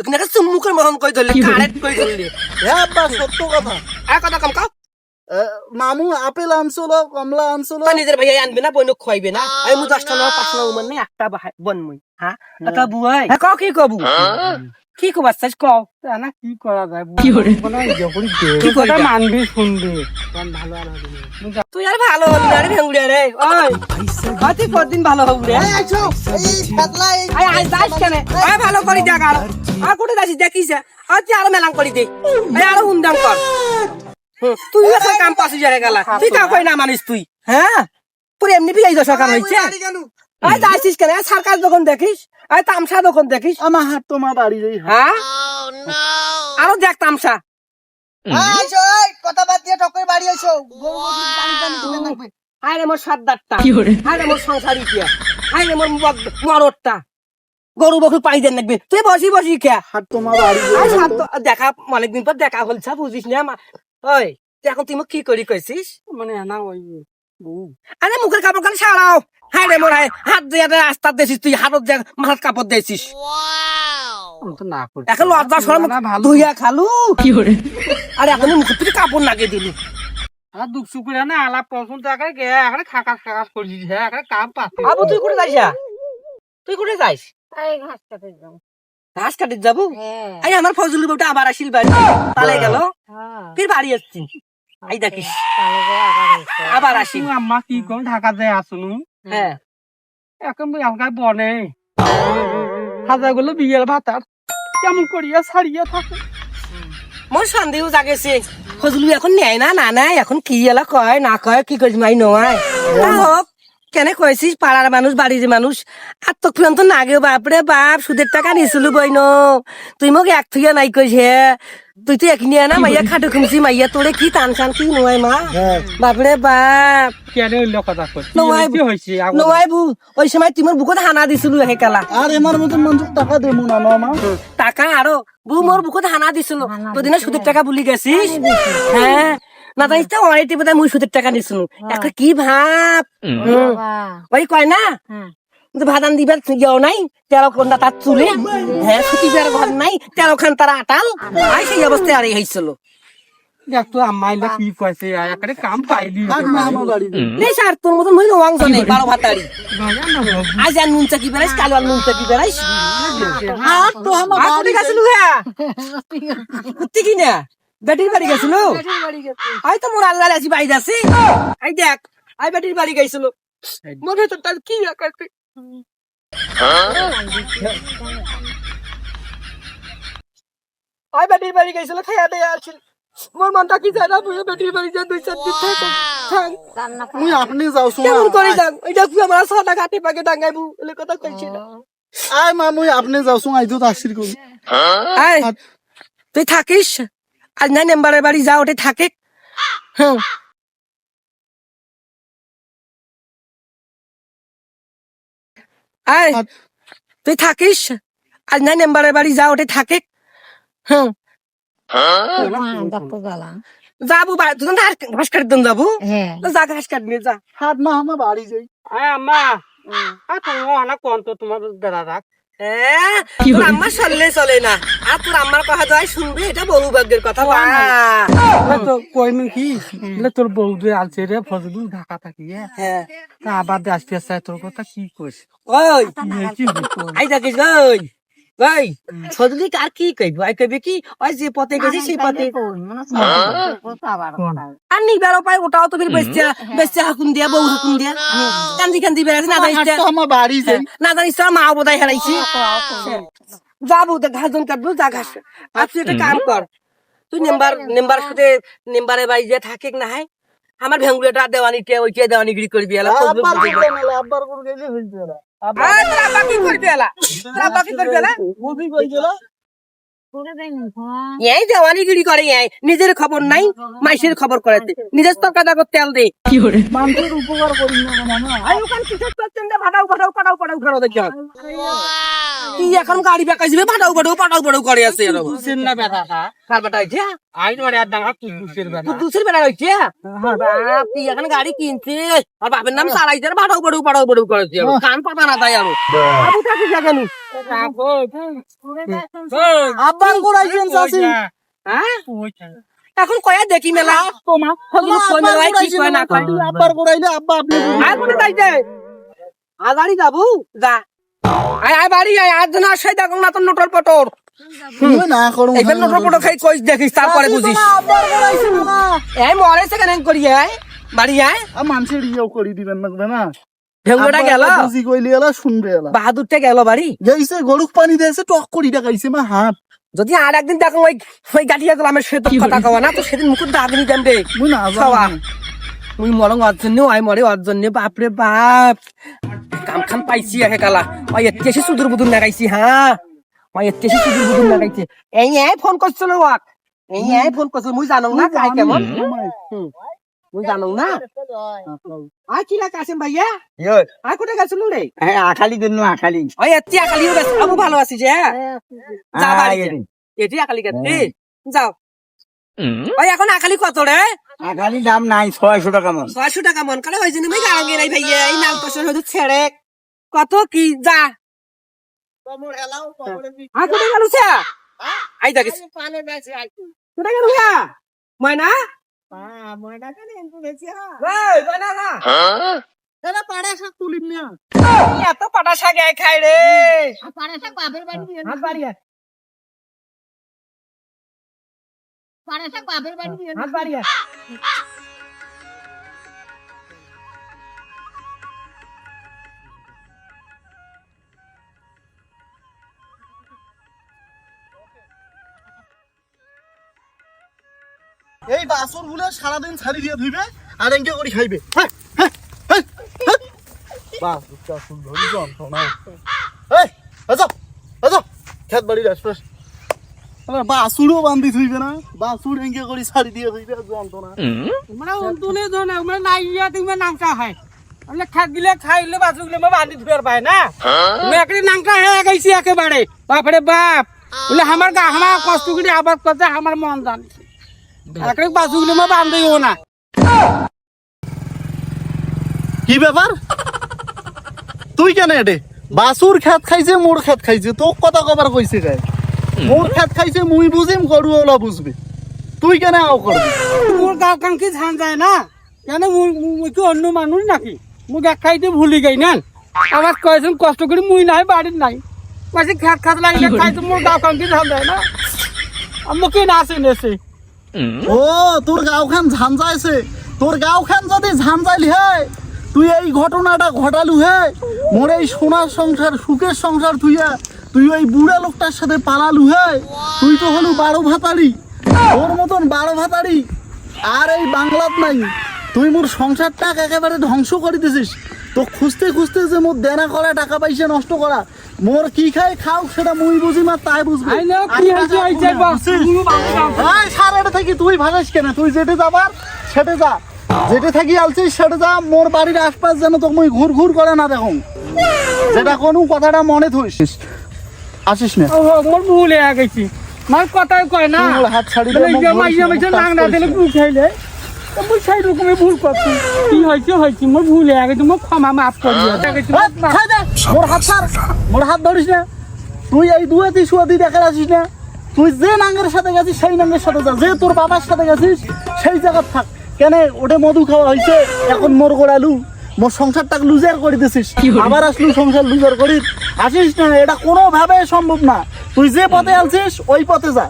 এখানে একটা চুম্মুকের মতন কই ধরলি কারেক্ট কই ধরলি হ্যাঁ আব্বা সত্য কথা কথা কম কাও মামু আপেল আনছিল কমলা আনছিল তা নিজের ভাই আনবে না বইনক খাইবে না আমি মু 10টা না 5টা উমান নাই একটা বনমুই হ্যাঁ এটা বুয়াই হ্যাঁ কাও কি কবু কি কবাস চাস কও না কি করা যায় কি করে কি কইটা মানবি শুনবি ভালো আর তুই আর ভালো হবি না রে ভেঙ্গুড়িয়া রে ওই তুই কতদিন ভালো হবি রে আই আই যাস কেন আই ভালো করি দেখ আর কোটে যাচ্ছিস দেখিস আর তুই আরো মেলাং করি দে আই আরো হুন্দাম কর তুই এখন কাম পাশে যায় গেলা তুই কা কই না মানিস তুই হ্যাঁ পুরো এমনি বিয়াই দশকার হইছে আই যাচ্ছিস কেন সরকার যখন দেখিস আই তামসা যখন দেখিস আমার হাত তোমার বাড়ি যাই হ্যাঁ আরো দেখ তামসা কথা বাদ দিয়ে টকের বাড়ি আইছো হায় রে মোর সাতদারটা কি করে হায় রে মোর সংসারী কিয়া হায় রে মোর মরদটা গরু বকু পাই দেন লাগবে তুই বসি বসি খেয়া হাত তোমার বাড়ি দেখা অনেকদিন পর দেখা হলছা বুঝিস না আমার ওই এখন তুই মোক কি করি কইছিস মানে না ওই আরে মুখের কাপড় খালি ছাড়াও হায় রে মোর হাত দিয়ে রাস্তা দিয়েছিস তুই হাতত দিয়ে মাথার কাপড় দিয়েছিস না করি এখন লজ্জা শরম ধুইয়া খালু কি করে আরে এখন মুখের থেকে কাপড় লাগিয়ে দিলি আর দুঃখ সুখ করে না আলাপ পছন্দ থাকে গে এখানে খাকাস খাকাস করছিস হ্যাঁ এখানে কাম পাচ্ছে আবু তুই কোথায় যাইস তুই কোথায় যাইস ঘাস কাটিতে যাবো আই আমার ফজলু বউটা আবার আসিল বাড়ি তালে গেল ফির বাড়ি আসছি আই দেখিস আবার আসি আম্মা কি কোন ঢাকা যায় আসুন হ্যাঁ এখন এলাকায় বনে হাজার গুলো বিয়ের ভাতার কেমন করিয়া ছাড়িয়া থাকে মোর সন্দেহ জাগেছে ফজলু এখন নেয় না না নাই এখন কি এলা কয় না কয় কি করিস মাই নয় হোক কেন কয়েছিস পাড়ার মানুষ বাড়ির মানুষ আর তো পর্যন্ত নাগে বাপরে বাপ সুদের টাকা নিছিল বইন তুই মোক এক থুইয়া নাই কইস হে তুই তো এক নিয়ে না মাইয়া খাটু খুমছি মাইয়া তোরে কি টান টান কি নয় মা বাপরে বাপ কেন হইল কথা কই নয় কি হইছে নয় বু ওই সময় তুই মোর বুকত হানা দিছিল হে কালা আর এমার মতন মানুষ টাকা দেবো না মা টাকা আরো বু মোর বুকত হানা দিছিল তোদিনে সুদের টাকা বুলি গেছিস হ্যাঁ না জানিস তো অনেকটি বোধহয় মুই সুদের টাকা দিছিল একটা কি ভাব ওই কয় না ভাদান দিবার যাও নাই 13 ঘন্টা তার চুলে হ্যাঁ সুতিবার ঘর নাই 13 খান তারা আটাল আর সেই অবস্থায় আর হয়েছিল দেখ তো আম্মাইলা কি কইছে একারে কাম পাইলি আমার বাড়ি নেই স্যার তোর মতন মই রং জনে 12 ভাতারি আজ আর নুন চাকি বেড়াইস কাল আর নুন চাকি বেড়াইস আর তো আমার বাড়ি গেছিল হ্যাঁ কুত্তি কি না বেটির বাড়ি গেছিল আই তো মোর আল্লাহ আজি বাইদ আছে আই দেখ আই বেটির বাড়ি গেছিল মনে তো তার কি আকাতে আই বেটির বাড়ি গেছিল খাইয়া দেয়া আছিল মোর মনটা কি জানা বুঝে বেটির বাড়ি যা 2-4 দিন থাকে মুই আপনি যাও কেমন করে যান ওইটা কি আমার সাদা কাটে পাকে ডাঙ্গাইবু এলে কথা কইছি না আয় মা মুই আপনি যাও সুন আইতো তাসির করি আই তুই থাকিস আজ না নেম্বারের বাড়ি যা ওঠে থাকে হুম আয় তুই থাকিস আজ না নেম্বারের বাড়ি যা ওঠে থাকে হুম যাবো তুই ঘাস কাটতে যাবো যা ঘাস কাটবি যা হাত মা আমার বাড়ি যাই আয় আম্মা আর তোমার অনেক কোন তো তোমার দাদা রাখ তোর আম্মার চললে চলে না আর তোর আম্মার কথা তো শুনবি এটা বহু ভাগ্যের কথা তো কইমি কি তোর বউ দুই আলছে রে ফজলু ঢাকা থাকি হ্যাঁ আবার আসতে আসতে তোর কথা কি কইস ওই আই দেখিস ওই ওই ফজলি আর কি কইব আই কইবে কি ওই যে পথে গেছি সেই পথে আর নি বেরো পাই ওটাও তো ফির বেচা হাকুন দিয়া বউ হাকুন দিয়া কান্দি কান্দি বেড়াছে না জানিস আমার বাড়ি যাই না জানিস মা বোধহয় হারাইছি যাবো ঘাসজন কাটবো যা ঘাস আর তুই একটা কাম কর তুই নেম্বার সাথে নেম্বারে বাড়ি যে থাকে না হয় আমার ভেঙ্গুড়াটা দেওয়ানিকে ওইকে দেওয়ানিগিরি করবি এলা আব্বার কোন গেলে হইছে না কি করবি এলা কি করবি এলা এই দেওয়ানিগিরি করে নিজের খবর নাই মাইসের খবর করাতে নিজের তরকাদা করতে তেল দে কি করে মানুষের উপকার করি না মামা আই ওখান কিসের করছেন ভাড়াও ভাড়াও পাড়াও পাড়াও ঘর দেখি কি এখন গাড়ি বেকাইছিবে পাটাও পাটাও করে আছে এরকম দুসের না বেটাটা কার বেটা হইছে আইন ওরে আর ডাঙা দুসের বেটা দুসের বেটা হইছে বাপ কি এখন গাড়ি কিনছে আর বাপের নাম সারাইছে আর পাটাও করেছে কান পাতা না তাই আমি আবু থাকি জাগানি আব্বার করাইছেন চাচি হ্যাঁ এখন কয়া দেখি মেলা তোমা কই মেলা কি কয় না কয় আব্বার করাইলে আব্বা আপনি আর কোথায় যাইছে আজারি যাবো যা আয় বাড়ি আয় আর জন আসে দেখো না তোর নটর পটর না করুন এইখানে নটর পটর খাই কইস দেখিস তারপরে বুঝিস আব্বার করাইছে না এই মরেছে কেন করি আয় বাড়ি আয় মানুষের ইয়েও করে দিবেন না ভেঙ্গুটা গেল বুঝি কইলি এলা শুনবে এলা বাহাদুরটা গেল বাড়ি গেইছে গরুক পানি দিয়েছে টক করি দেখাইছে মা হাত যদি আর একদিন দেখো ওই গাঠিয়া গেল আমি সে তো কথা কওয়া না তো সেদিন মুকুট দাগ নিতাম রে মুই না খাওয়া মুই মরং অর্জন্য আই মরে অর্জন্য বাপরে বাপ কাম খাম পাইছি একে কালা ওই এতেছি সুদূর বুদুর লাগাইছি হ্যাঁ ওই এতেছি সুদূর বুদুর লাগাইছে এই ফোন করছিল ওয়াক এই ফোন করছিল মুই জানো না কাই কেমন মুই জানো না আই কি লাগ আসেন ভাইয়া আই কোথায় গেছিল রে আখালি দিন আখালি ওই এতি আকালিও গেছে আবু ভালো আছিস হ্যাঁ যা বাড়ি এটি আকালি গেছে যাও ওই এখন আকালি কত রে আখালি দাম নাই 600 টাকা মন 600 টাকা মন করে হয়েছে না ভাই গাড়ি নাই ভাইয়া এই নাল পয়সা হয়তো ছেড়ে কত কি যা কোথায় গেল সে আই দেখিস কোথায় গেল ময়না ময়না এত পাটা শাক খাই রে এই বাসর গুলো সারাদিন ছাড়ি দিয়ে ধুইবে আর এঙ্কে করে খাইবে বাসুরটা সুন্দরী যন্ত্রণা এই খেত বাড়ির আশপাশ বাসুরও বান্ধি ধুইবে না বাসুর এঙ্কে করে ছাড়ি দিয়ে ধুইবে যন্ত্রণা মানে অন্তনে ধরে মানে নাইয়া তুমি নাংকা হয় আমরা খাত গিলে খাইলে বাছু গিলে বাঁধি ধুয়ার পায় না তুমি একটি নাংকা হয়ে গেছি একেবারে বাপরে বাপ বলে আমার গা আমার কষ্ট করে আবাদ করতে আমার মন জানছে একটি বাছু গিলে বাঁধিও না কি ব্যাপার তুই কেন এটে বাসুর খেত খাইছে মোর খেত খাইছে তো কথা কবার কইছে গায় মোর খেত খাইছে মুই বুঝিম গরু ওলা বুঝবে তুই কেন আও করবি মোর গাঁও কান কি ধান যায় না কেন মুই কি অন্য মানুষ নাকি মুই গা খাইতে ভুলি গাই না আমার কয়েছেন কষ্ট করে মুই নাই বাড়ির নাই পাশে খেত খাত লাগিলে খাইতে মোর গাঁও কান কি ধান যায় না আমাকে না আসে নেছে ও তোর গাঁও খান ঝান যাইছে তোর গাঁও খান যদি ঝান যাইলি হে তুই এই ঘটনাটা ঘটালু হে মোর এই সোনার সংসার সুখের সংসার তুই ওই বুড়া লোকটার সাথে পালালু হে তুই তো হলু 12 ভাতারি তোর মতন 12 ভাতারি আর এই বাংলাত নাই তুই মোর সংসারটা একেবারে ধ্বংস করে দিছিস তো খুঁজতে খুঁজতে যে মোর দেনা করা টাকা পয়সা নষ্ট করা মোর কি খাই খাও সেটা মুই বুঝি না তাই বুঝবি সারাটা থাকি তুই ভাগাস কেন তুই যেতে যাবার সেটা যা যেতে থাকি আলছিস সেটা যা মোর বাড়ির আশপাশ যেন তো মুই ঘুর ঘুর করে না দেখুন যেটা কোনো কথাটা মনে থইছিস আসিস না মোর ভুল হয়ে গেছি মার কথাই কয় না হাত ছাড়ি নাংনা দিলে ভুল খাইলে মুই সেই রকমের ভুল করছি কি হয়েছে মোর ভুল হয়ে গেছে মোর ক্ষমা মাফ করি মোর হাত ধরিস না তুই এই দুয়াতি সুয়াতি দেখা আসিস না তুই যে নাঙ্গের সাথে গেছিস সেই নাঙ্গের সাথে যা যে তোর বাবার সাথে গেছিস সেই জায়গা থাক কেন ওটা মধু খাওয়া হয়েছে এখন মোর গোড়ালু মোর সংসারটাকে লুজার করে দিছিস আবার আসলু সংসার লুজার করি আসিস না এটা কোনো ভাবে সম্ভব না তুই যে পথে আলছিস ওই পথে যা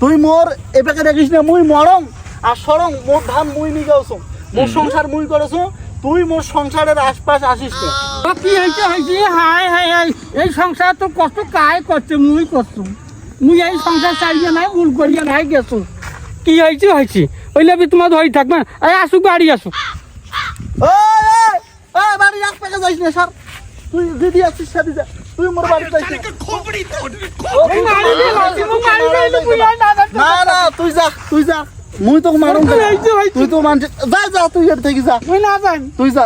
তুই মোর এপাকে দেখিস না মুই মরং আর সরং মোর ধান মুই নি গাওছ মোর সংসার মুই করেছ তুই মোর সংসারের আশপাশ আসিস না কি হয়েছে হাই হাই হাই এই সংসার তো কষ্ট কায় করছে মুই করছো মুই এই সংসার চাইয়ে নাই ভুল করিয়া নাই গেছো কি হয়েছে ওইলে তোমার ধরি থাকবে এই আসুক বাড়ি আসুক বাড়ি আশপাশে যাইস না স্যার তুই দিদি আসিস সাথে যা তুই মোর বাড়ি যাইস না তুই যা মুই তোকে মারুম তুই তো মানছিস যা তুই এর থেকে যা তুই না যাই তুই যা